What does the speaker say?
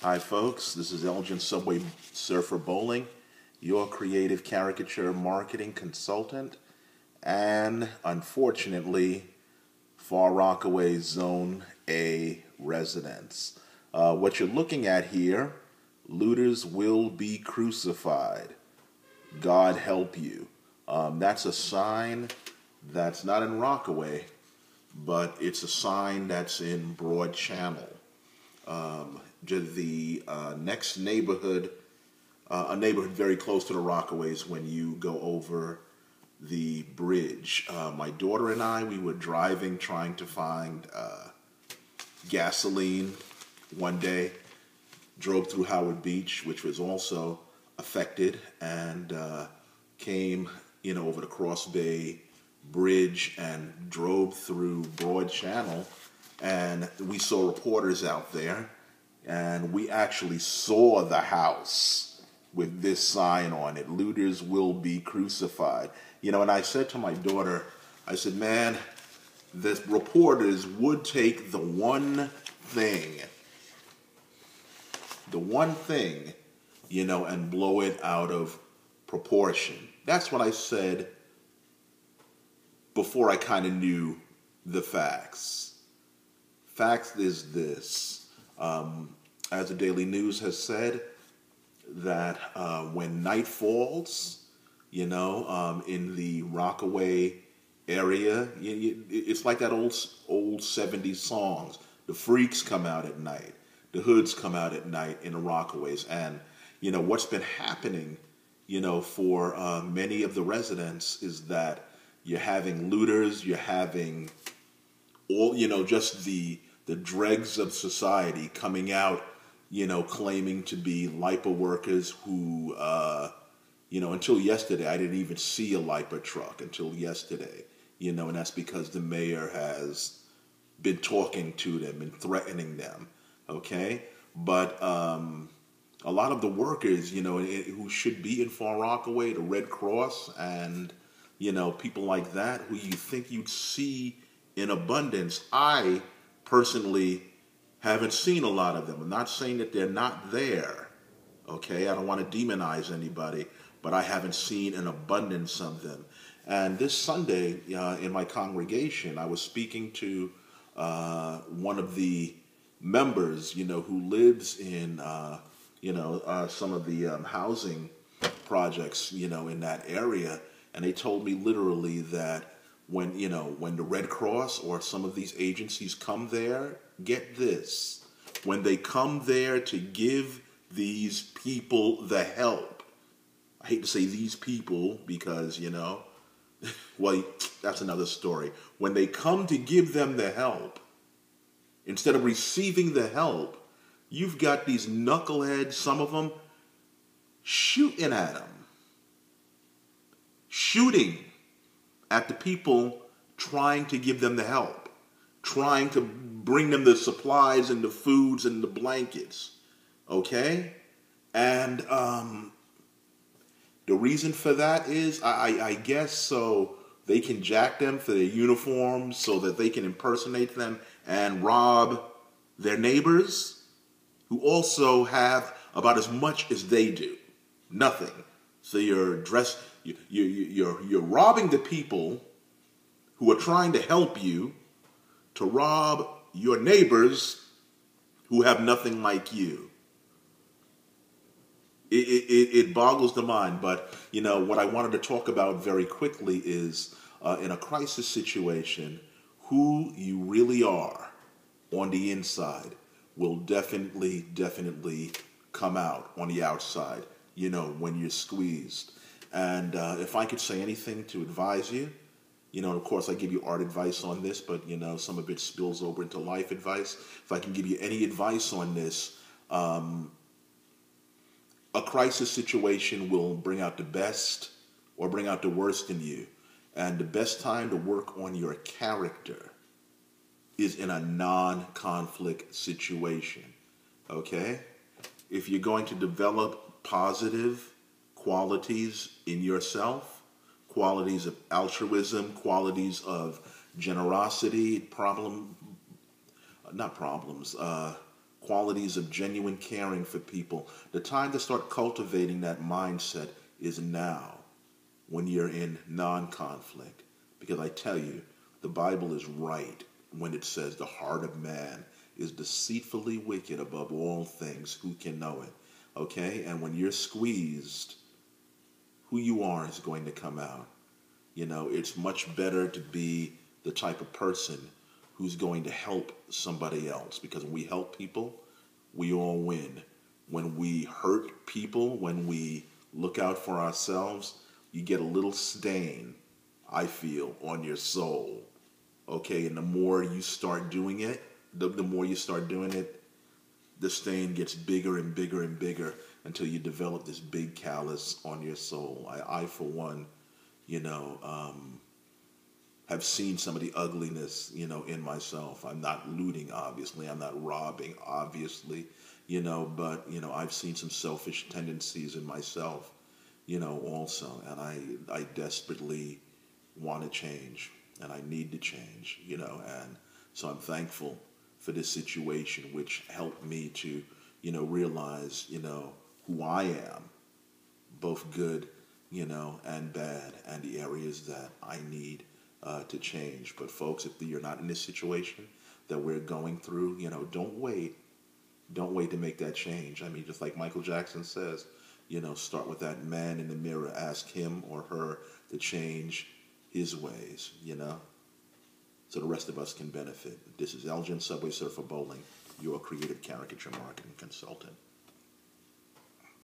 Hi folks, this is Elgin Subwaysurfer Bolling, your creative caricature marketing consultant, and unfortunately, Far-Rockaway Zone A residents. What you're looking at here, looters will be crucified. God help you. That's a sign that's not in Rockaway, but it's a sign that's in Broad Channel. The next neighborhood, a neighborhood very close to the Rockaways when you go over the bridge. My daughter and I, we were driving trying to find gasoline one day, drove through Howard Beach, which was also affected, and came over the Cross Bay Bridge and drove through Broad Channel, and we saw reporters out there, and we actually saw the house with this sign on it: looters will be crucified. And I said to my daughter, I said, man, the reporters would take the one thing, and blow it out of proportion. That's what I said before I kind of knew the facts. Fact is this, as the Daily News has said, that when night falls, in the Rockaway area, it's like that old 70s songs. The freaks come out at night. The hoods come out at night in the Rockaways. And, what's been happening, for many of the residents is that you're having looters, you're having all, just the dregs of society coming out, claiming to be LIPA workers who, until yesterday, I didn't even see a LIPA truck until yesterday, and that's because the mayor has been talking to them and threatening them, okay? But a lot of the workers, who should be in Far-Rockaway, the Red Cross and, people like that who you think you'd see in abundance, I personally haven't seen a lot of them. I'm not saying that they're not there, okay? I don't want to demonize anybody, but I haven't seen an abundance of them. And this Sunday, in my congregation, I was speaking to one of the members, who lives in, some of the housing projects, in that area, and they told me literally that when the Red Cross or some of these agencies come there, get this, when they come there to give these people the help, I hate to say these people because, well, that's another story. When they come to give them the help, instead of receiving the help, you've got these knuckleheads, some of them, shooting at them. Shooting at the people trying to give them the help, trying to bring them the supplies and the foods and the blankets, okay? And the reason for that is, I guess, so they can jack them for their uniforms, so that they can impersonate them and rob their neighbors, who also have about as much as they do, nothing. So you're robbing the people who are trying to help you to rob your neighbors who have nothing like you. It boggles the mind, but what I wanted to talk about very quickly is in a crisis situation, who you really are on the inside will definitely come out on the outside, when you're squeezed. And if I could say anything to advise you, of course I give you art advice on this, but some of it spills over into life advice. If I can give you any advice on this, a crisis situation will bring out the best or bring out the worst in you. And the best time to work on your character is in a non-conflict situation, okay? If you're going to develop positive qualities in yourself, qualities of altruism, qualities of generosity, qualities of genuine caring for people. The time to start cultivating that mindset is now, when you're in non-conflict. Because I tell you, the Bible is right when it says the heart of man is deceitfully wicked above all things. Who can know it? Okay? And when you're squeezed, who you are is going to come out. You know, it's much better to be the type of person who's going to help somebody else. Because when we help people, we all win. When we hurt people, when we look out for ourselves, you get a little stain, I feel, on your soul. Okay, and the more you start doing it, the more you start doing it, the stain gets bigger and bigger and bigger until you develop this big callus on your soul. I for one, you know, have seen some of the ugliness, you know, in myself. I'm not looting, obviously. I'm not robbing, obviously, you know, but, you know, I've seen some selfish tendencies in myself, you know, also. And I desperately want to change, and I need to change, you know. And so I'm thankful for this situation, which helped me to, you know, realize, you know, who I am, both good, you know, and bad, and the areas that I need to change. But folks, if you're not in this situation that we're going through, you know, don't wait. Don't wait to make that change. I mean, just like Michael Jackson says, you know, start with that man in the mirror. Ask him or her to change his ways, you know, so the rest of us can benefit. This is Elgin Subwaysurfer Bolling, your creative caricature marketing consultant.